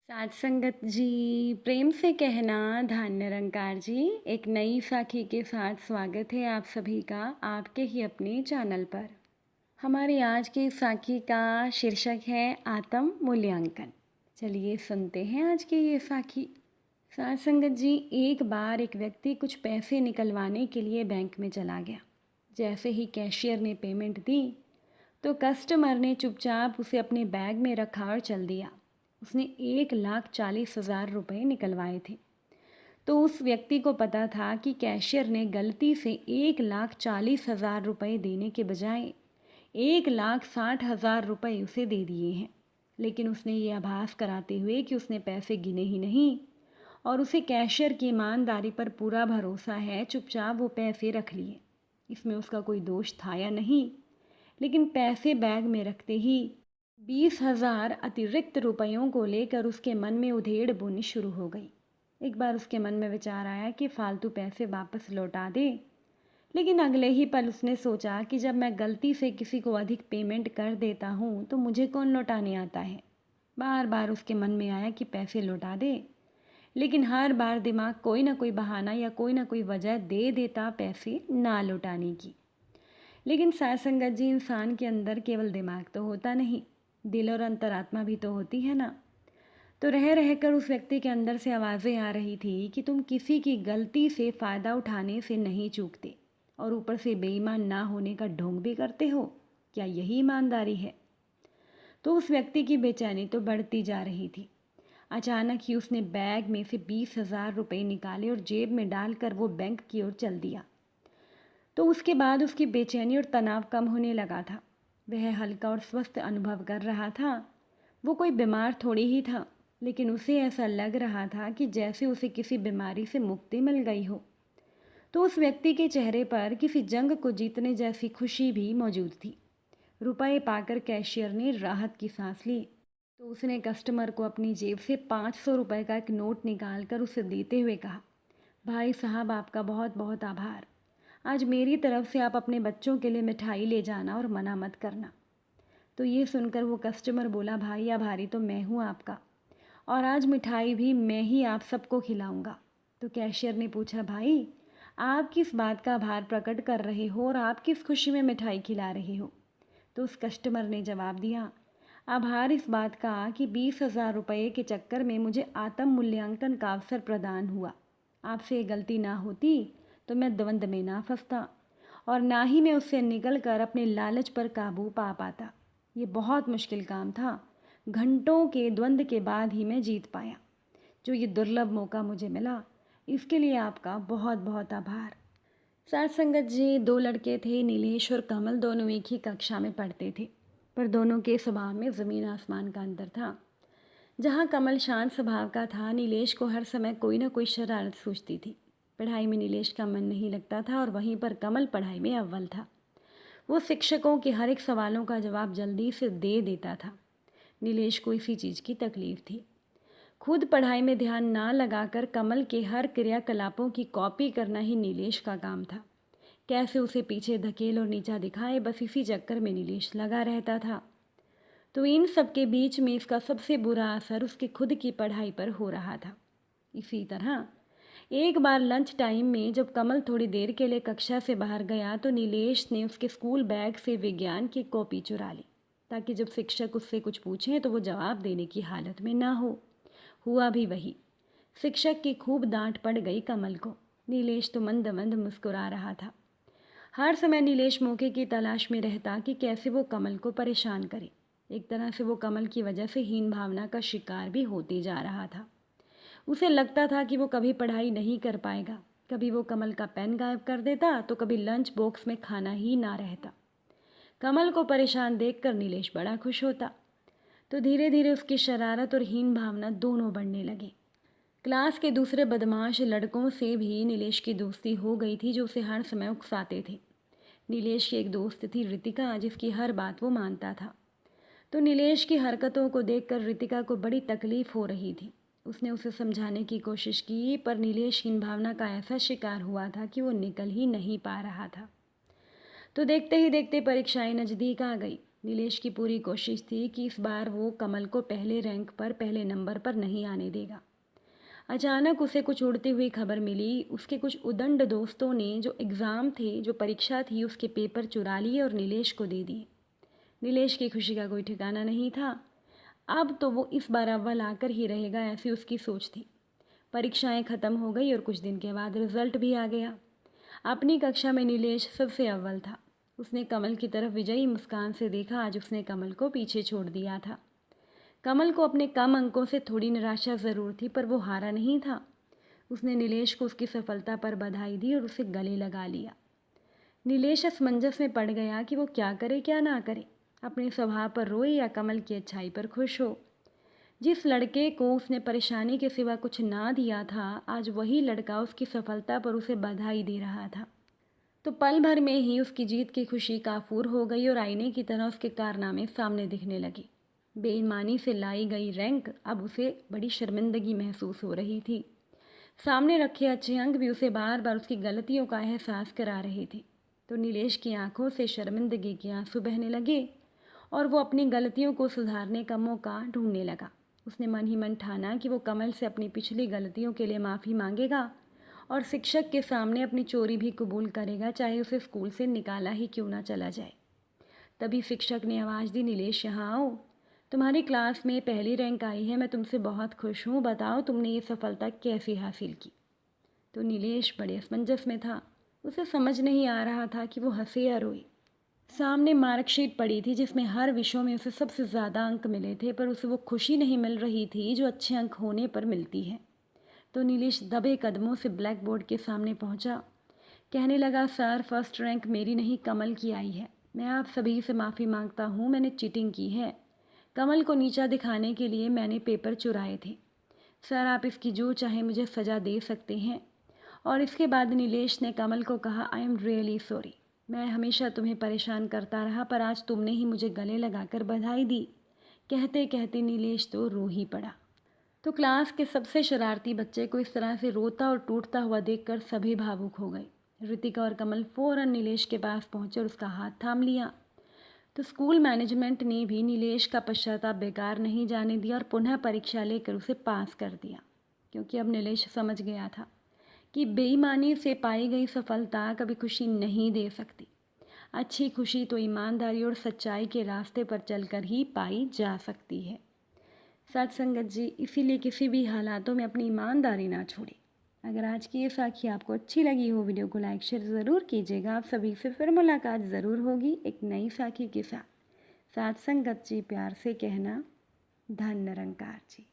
साथ संगत जी, प्रेम से कहना धन निरंकार जी। एक नई साखी के साथ स्वागत है आप सभी का आपके ही अपने चैनल पर। हमारी आज की साखी का शीर्षक है आत्म मूल्यांकन। चलिए सुनते हैं आज की ये साखी। साथ संगत जी, एक बार एक व्यक्ति कुछ पैसे निकलवाने के लिए बैंक में चला गया। जैसे ही कैशियर ने पेमेंट दी तो कस्टमर ने चुपचाप उसे अपने बैग में रखा और चल दिया। उसने 1,40,000 रुपये निकलवाए थे। तो उस व्यक्ति को पता था कि कैशियर ने गलती से 1,40,000 रुपये देने के बजाय 1,60,000 रुपये उसे दे दिए हैं। लेकिन उसने ये आभास कराते हुए कि उसने पैसे गिने ही नहीं और उसे कैशियर की ईमानदारी पर पूरा भरोसा है, चुपचाप वो पैसे रख लिए। इसमें उसका कोई दोष था या नहीं, लेकिन पैसे बैग में रखते ही 20,000 अतिरिक्त रुपयों को लेकर उसके मन में उधेड़ बुनी शुरू हो गई। एक बार उसके मन में विचार आया कि फालतू पैसे वापस लौटा दे, लेकिन अगले ही पल उसने सोचा कि जब मैं गलती से किसी को अधिक पेमेंट कर देता हूँ तो मुझे कौन लौटाने आता है। बार बार उसके मन में आया कि पैसे लौटा दे, लेकिन हर बार दिमाग कोई ना कोई बहाना या कोई ना कोई वजह दे देता पैसे ना लौटाने की। लेकिन साथ संगत जी, इंसान के अंदर केवल दिमाग तो होता नहीं, दिल और अंतरात्मा भी तो होती है ना। तो रह रहकर उस व्यक्ति के अंदर से आवाज़ें आ रही थी कि तुम किसी की गलती से फ़ायदा उठाने से नहीं चूकते और ऊपर से बेईमान ना होने का ढोंग भी करते हो। क्या यही ईमानदारी है? तो उस व्यक्ति की बेचैनी तो बढ़ती जा रही थी। अचानक ही उसने बैग में से 20,000 रुपये निकाले और जेब में डालकर वो बैंक की ओर चल दिया। तो उसके बाद उसकी बेचैनी और तनाव कम होने लगा था। वह हल्का और स्वस्थ अनुभव कर रहा था। वो कोई बीमार थोड़ी ही था, लेकिन उसे ऐसा लग रहा था कि जैसे उसे किसी बीमारी से मुक्ति मिल गई हो। तो उस व्यक्ति के चेहरे पर किसी जंग को जीतने जैसी खुशी भी मौजूद थी। रुपए पाकर कैशियर ने राहत की सांस ली। तो उसने कस्टमर को अपनी जेब से 500 रुपये का एक नोट निकाल कर उसे देते हुए कहा, भाई साहब, आपका बहुत बहुत आभार। आज मेरी तरफ से आप अपने बच्चों के लिए मिठाई ले जाना और मना मत करना। तो ये सुनकर वो कस्टमर बोला, भाई आभारी तो मैं हूँ आपका, और आज मिठाई भी मैं ही आप सबको खिलाऊंगा। तो कैशियर ने पूछा, भाई आप किस बात का आभार प्रकट कर रहे हो और आप किस खुशी में मिठाई खिला रहे हो? तो उस कस्टमर ने जवाब दिया, आभार इस बात का कि 20,000 रुपये के चक्कर में मुझे आत्म मूल्यांकन का अवसर प्रदान हुआ। आपसे ये गलती ना होती तो मैं द्वंद्व में ना फंसता और ना ही मैं उससे निकल कर अपने लालच पर काबू पा पाता। ये बहुत मुश्किल काम था। घंटों के द्वंद्व के बाद ही मैं जीत पाया। जो ये दुर्लभ मौका मुझे मिला, इसके लिए आपका बहुत बहुत आभार। साथ संगत जी, दो लड़के थे, नीलेश और कमल। दोनों एक ही कक्षा में पढ़ते थे, पर दोनों के स्वभाव में ज़मीन आसमान का अंतर था। जहाँ कमल शांत स्वभाव का था, नीलेश को हर समय कोई ना कोई शरारत सूझती थी। पढ़ाई में नीलेश का मन नहीं लगता था और वहीं पर कमल पढ़ाई में अव्वल था। वो शिक्षकों के हर एक सवालों का जवाब जल्दी से दे देता था। नीलेश को इसी चीज़ की तकलीफ थी। खुद पढ़ाई में ध्यान ना लगाकर कमल के हर क्रियाकलापों की कॉपी करना ही नीलेश का काम था। कैसे उसे पीछे धकेल और नीचा दिखाए, बस इसी चक्कर में नीलेश लगा रहता था। तो इन सब के बीच में इसका सबसे बुरा असर उसकी खुद की पढ़ाई पर हो रहा था। इसी तरह एक बार लंच टाइम में जब कमल थोड़ी देर के लिए कक्षा से बाहर गया तो नीलेश ने उसके स्कूल बैग से विज्ञान की कॉपी चुरा ली, ताकि जब शिक्षक उससे कुछ पूछें तो वो जवाब देने की हालत में ना हो। हुआ भी वही। शिक्षक की खूब डांट पड़ गई कमल को। नीलेश तो मंद मंद मुस्कुरा रहा था। हर समय नीलेश मौके की तलाश में रहता कि कैसे वो कमल को परेशान करे। एक तरह से वो कमल की वजह से हीन भावना का शिकार भी होते जा रहा था। उसे लगता था कि वो कभी पढ़ाई नहीं कर पाएगा। कभी वो कमल का पेन गायब कर देता तो कभी लंच बॉक्स में खाना ही ना रहता। कमल को परेशान देखकर नीलेश बड़ा खुश होता। तो धीरे धीरे उसकी शरारत और हीन भावना दोनों बढ़ने लगी। क्लास के दूसरे बदमाश लड़कों से भी नीलेश की दोस्ती हो गई थी, जो उसे हर समय उकसाते थे। नीलेश की एक दोस्त थी रितिका, जिसकी हर बात वो मानता था। तो नीलेश की हरकतों को देखकर रितिका को बड़ी तकलीफ हो रही थी। उसने उसे समझाने की कोशिश की, पर नीलेश हीन भावना का ऐसा शिकार हुआ था कि वो निकल ही नहीं पा रहा था। तो देखते ही देखते परीक्षाएं नज़दीक आ गई। नीलेश की पूरी कोशिश थी कि इस बार वो कमल को पहले रैंक पर, पहले नंबर पर नहीं आने देगा। अचानक उसे कुछ उड़ती हुई खबर मिली। उसके कुछ उदंड दोस्तों ने जो एग्ज़ाम थे, जो परीक्षा थी, उसके पेपर चुरा लिए और नीलेश को दे दिए। नीलेश की खुशी का कोई ठिकाना नहीं था। अब तो वो इस बार अव्वल आकर ही रहेगा, ऐसी उसकी सोच थी। परीक्षाएं ख़त्म हो गई और कुछ दिन के बाद रिज़ल्ट भी आ गया। अपनी कक्षा में नीलेश सबसे अव्वल था। उसने कमल की तरफ विजयी मुस्कान से देखा। आज उसने कमल को पीछे छोड़ दिया था। कमल को अपने कम अंकों से थोड़ी निराशा ज़रूर थी, पर वो हारा नहीं था। उसने नीलेश को उसकी सफलता पर बधाई दी और उसे गले लगा लिया। नीलेश असमंजस में पड़ गया कि वो क्या करे क्या ना करे, अपने स्वभाव पर रोए या कमल की अच्छाई पर खुश हो। जिस लड़के को उसने परेशानी के सिवा कुछ ना दिया था, आज वही लड़का उसकी सफलता पर उसे बधाई दे रहा था। तो पल भर में ही उसकी जीत की खुशी काफूर हो गई और आईने की तरह उसके कारनामे सामने दिखने लगे। बेईमानी से लाई गई रैंक अब उसे बड़ी शर्मिंदगी महसूस हो रही थी। सामने रखे अच्छे अंक भी उसे बार बार उसकी गलतियों का एहसास करा रहे थे। तो नीलेश की आंखों से शर्मिंदगी के आंसू बहने लगे और वो अपनी गलतियों को सुधारने का मौका ढूंढने लगा। उसने मन ही मन ठाना कि वो कमल से अपनी पिछली गलतियों के लिए माफ़ी मांगेगा और शिक्षक के सामने अपनी चोरी भी कबूल करेगा, चाहे उसे स्कूल से निकाला ही क्यों ना चला जाए। तभी शिक्षक ने आवाज़ दी, नीलेश यहाँ आओ। तुम्हारी क्लास में पहली रैंक आई है, मैं तुमसे बहुत खुश हूँ। बताओ तुमने ये सफलता कैसे हासिल की। तो नीलेश बड़े असमंजस में था। उसे समझ नहीं आ रहा था कि वो हंसे या रोए। सामने मार्कशीट पड़ी थी जिसमें हर विषयों में उसे सबसे ज़्यादा अंक मिले थे, पर उसे वो खुशी नहीं मिल रही थी जो अच्छे अंक होने पर मिलती है। तो नीलेश दबे कदमों से ब्लैक बोर्ड के सामने पहुंचा। कहने लगा, सर, फर्स्ट रैंक मेरी नहीं कमल की आई है। मैं आप सभी से माफ़ी मांगता हूँ, मैंने चीटिंग की है। कमल को नीचा दिखाने के लिए मैंने पेपर चुराए थे। सर, आप इसकी जो चाहे मुझे सज़ा दे सकते हैं। और इसके बाद नीलेश ने कमल को कहा, आई एम रियली सॉरी। मैं हमेशा तुम्हें परेशान करता रहा, पर आज तुमने ही मुझे गले लगाकर बधाई दी। कहते कहते नीलेश तो रो ही पड़ा। तो क्लास के सबसे शरारती बच्चे को इस तरह से रोता और टूटता हुआ देखकर सभी भावुक हो गए। ऋतिका और कमल फ़ौरन नीलेश के पास पहुंचे और उसका हाथ थाम लिया। तो स्कूल मैनेजमेंट ने भी नीलेश का पश्चाताप बेकार नहीं जाने दिया और पुनः परीक्षा लेकर उसे पास कर दिया, क्योंकि अब नीलेश समझ गया था कि बेईमानी से पाई गई सफलता कभी खुशी नहीं दे सकती। अच्छी खुशी तो ईमानदारी और सच्चाई के रास्ते पर चलकर ही पाई जा सकती है। साथ संगत जी, इसीलिए किसी भी हालातों में अपनी ईमानदारी ना छोड़ें। अगर आज की ये साखी आपको अच्छी लगी हो, वीडियो को लाइक शेयर ज़रूर कीजिएगा। आप सभी से फिर मुलाकात ज़रूर होगी एक नई साखी के साथ। साथ संगत जी, प्यार से कहना, धन निरंकार जी।